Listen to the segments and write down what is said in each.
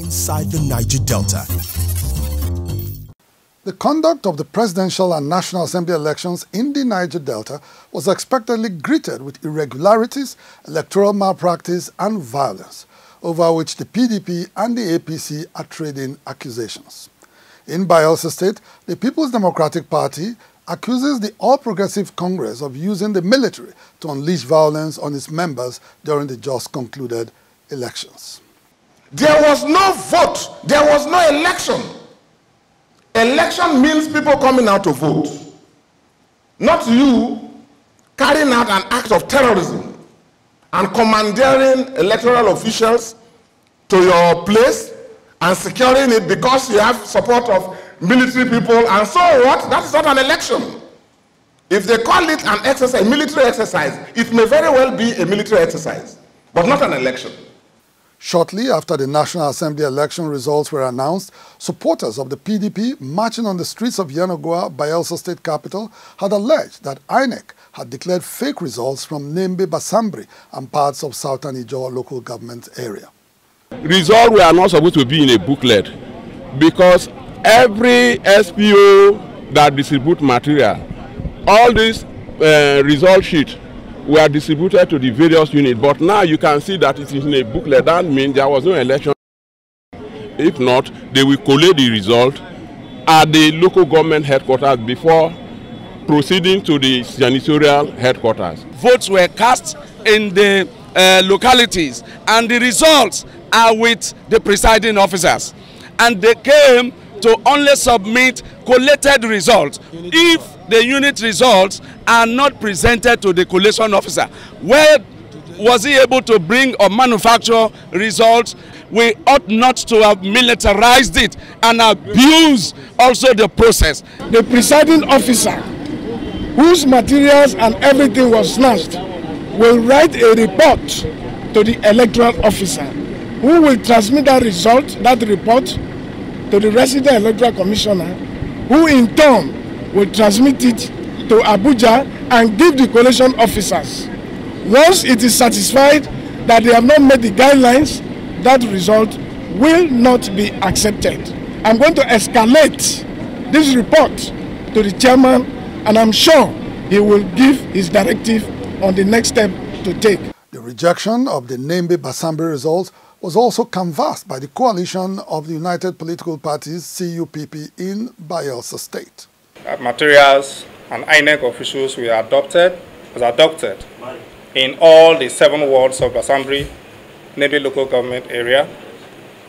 inside the Niger Delta. The conduct of the presidential and National Assembly elections in the Niger Delta was expectedly greeted with irregularities, electoral malpractice and violence, over which the PDP and the APC are trading accusations. In Bayelsa State, the People's Democratic Party accuses the All Progressive Congress of using the military to unleash violence on its members during the just concluded elections. There was no vote. There was no election. Election means people coming out to vote. Not you carrying out an act of terrorism and commandeering electoral officials to your place and securing it because you have support of military people, and so what? That is not an election. If they call it an exercise, military exercise, it may very well be a military exercise, but not an election. Shortly after the National Assembly election results were announced, supporters of the PDP marching on the streets of Yenagoa, Bayelsa State capital, had alleged that INEC had declared fake results from Nembe Basambri and parts of Southern Ijaw local government area. Results were not supposed to be in a booklet because every SPO that distributes material, all these result sheets were distributed to the various units, but now you can see that it is in a booklet. That means there was no election. If not, they will collate the result at the local government headquarters before proceeding to the senatorial headquarters. Votes were cast in the localities, and the results are with the presiding officers. And they came to only submit collated results. If the unit results are not presented to the collation officer, where was he able to bring or manufacture results? We ought not to have militarized it and abused also the process. The presiding officer, whose materials and everything was snatched, will write a report to the electoral officer, who will transmit that result, that report, to the resident electoral commissioner, who in turn will transmit it to Abuja and give the collation officers. Once it is satisfied that they have not met the guidelines, that result will not be accepted. I'm going to escalate this report to the chairman, and I'm sure he will give his directive on the next step to take. The rejection of the Nembe Basambri results was also canvassed by the coalition of the United Political Parties, CUPP, in Bayelsa State. Materials and INEC officials were adopted in all the 7 wards of Basambri, Nembe local government area,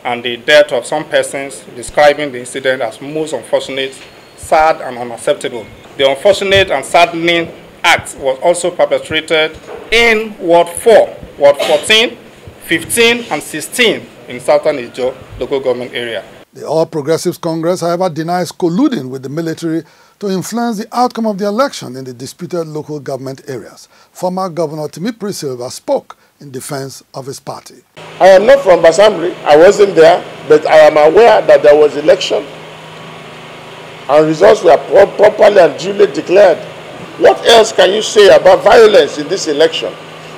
and the death of some persons, describing the incident as most unfortunate, sad and unacceptable. The unfortunate and saddening act was also perpetrated in Ward 4, Ward 14, 15 and 16 in Southern Ijaw local government area. The All Progressives Congress, however, denies colluding with the military to influence the outcome of the election in the disputed local government areas. Former Governor Timipri Silva spoke in defense of his party. I am not from Basambri. I wasn't there, but I am aware that there was election and results were properly and duly declared. What else can you say about violence in this election?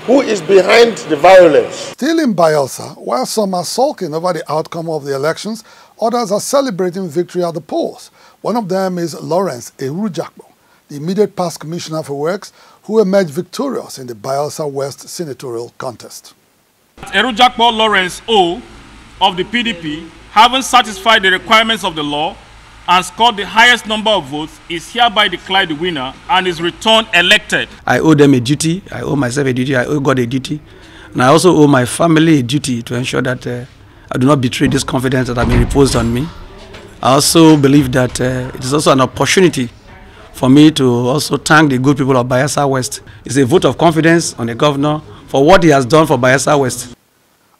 Who is behind the violence? Still in Bayelsa, while some are sulking over the outcome of the elections, others are celebrating victory at the polls. One of them is Lawrence Erujakbo, the immediate past commissioner for works, who emerged victorious in the Bayelsa West senatorial contest. Erujakbo Lawrence O of the PDP, having satisfied the requirements of the law and scored the highest number of votes, is hereby declared the winner and is returned elected. I owe them a duty, I owe myself a duty, I owe God a duty, and I also owe my family a duty to ensure that I do not betray this confidence that has been reposed on me. I also believe that it is also an opportunity for me to also thank the good people of Bayelsa West. It's a vote of confidence on the governor for what he has done for Bayelsa West.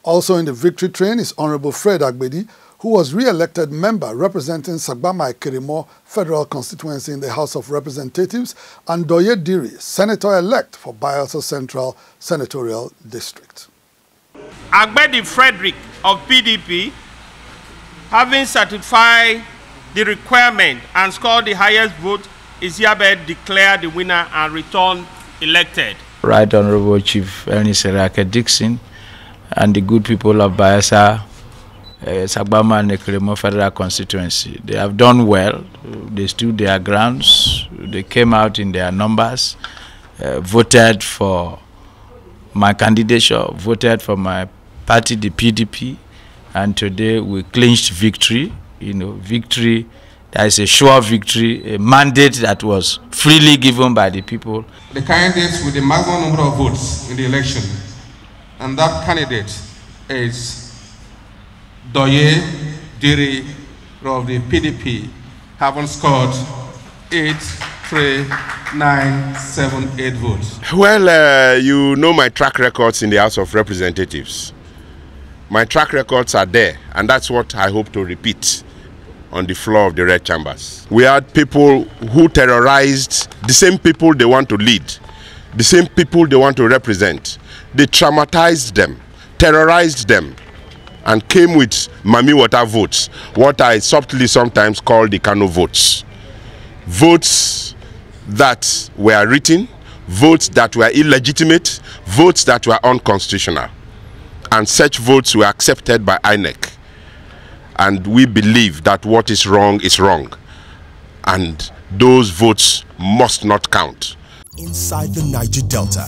Also in the victory train is Honorable Fred Agbedi, who was re-elected member representing Sagbama Ikirimo Federal Constituency in the House of Representatives, and Doye Diri, Senator-elect for Bayelsa Central Senatorial District. Agbedi Frederick of PDP, having certified the requirement and scored the highest vote, is hereby declared the winner and returned elected. Right Honorable Chief Ernest Serake Dixon and the good people of Bayelsa Sagbama and Ekremo Federal Constituency. They have done well. They stood their grounds. They came out in their numbers, voted for my candidature, voted for my party, the PDP, and today we clinched victory. Victory, that is a sure victory, a mandate that was freely given by the people. The candidates with the maximum number of votes in the election, and that candidate is Doye Diri of the PDP, having scored 83978 votes. Well, you know my track records in the House of Representatives. My track records are there, and that's what I hope to repeat on the floor of the Red Chambers. We had people who terrorized the same people they want to lead, the same people they want to represent. They traumatized them, terrorized them, and came with Mami Water votes, what I subtly sometimes call the Kano votes. Votes that were written, votes that were illegitimate, votes that were unconstitutional. And such votes were accepted by INEC. And we believe that what is wrong, and those votes must not count. Inside the Niger Delta,